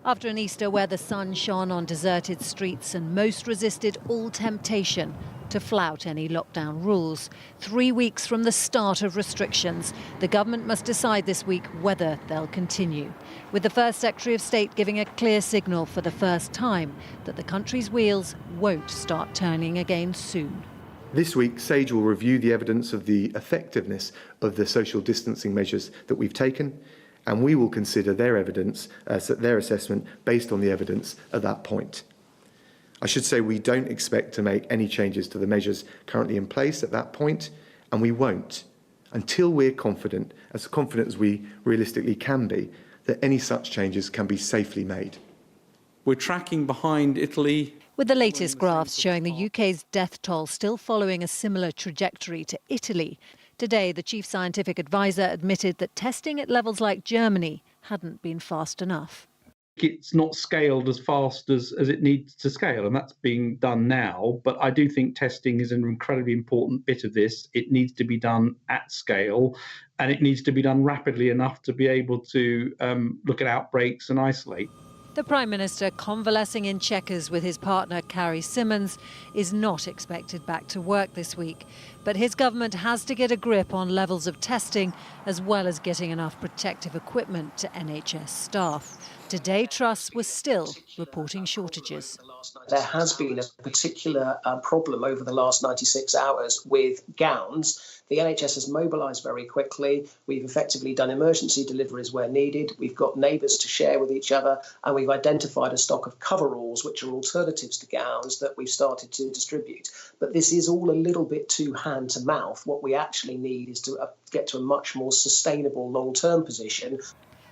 After an Easter where the sun shone on deserted streets and most resisted all temptation to flout any lockdown rules, 3 weeks from the start of restrictions, the government must decide this week whether they'll continue, with the first Secretary of State giving a clear signal for the first time that the country's wheels won't start turning again soon. This week, SAGE will review the evidence of the effectiveness of the social distancing measures that we've taken, and we will consider their evidence, their assessment, based on the evidence at that point. I should say we don't expect to make any changes to the measures currently in place at that point, and we won't until we're confident as we realistically can be, that any such changes can be safely made. We're tracking behind Italy. With the latest graphs showing the UK's death toll still following a similar trajectory to Italy. Today, the chief scientific advisor admitted that testing at levels like Germany hadn't been fast enough. It's not scaled as fast as it needs to scale, and that's being done now. But I do think testing is an incredibly important bit of this. It needs to be done at scale, and it needs to be done rapidly enough to be able to look at outbreaks and isolate. The Prime Minister, convalescing in Chequers with his partner Carrie Symonds, is not expected back to work this week. But his government has to get a grip on levels of testing, as well as getting enough protective equipment to NHS staff. Today, Truss was still reporting shortages. There has been a particular problem over the last 96 hours with gowns. The NHS has mobilised very quickly. We've effectively done emergency deliveries where needed. We've got neighbours to share with each other, and we've identified a stock of coveralls, which are alternatives to gowns, that we've started to distribute. But this is all a little bit too hand to mouth. What we actually need is to get to a much more sustainable long-term position.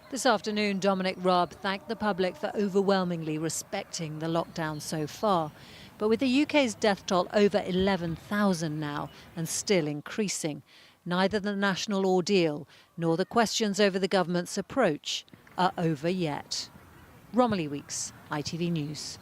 This afternoon, Dominic Raab thanked the public for overwhelmingly respecting the lockdown so far. But with the UK's death toll over 11,000 now and still increasing, neither the national ordeal nor the questions over the government's approach are over yet. Romilly Weeks, ITV News.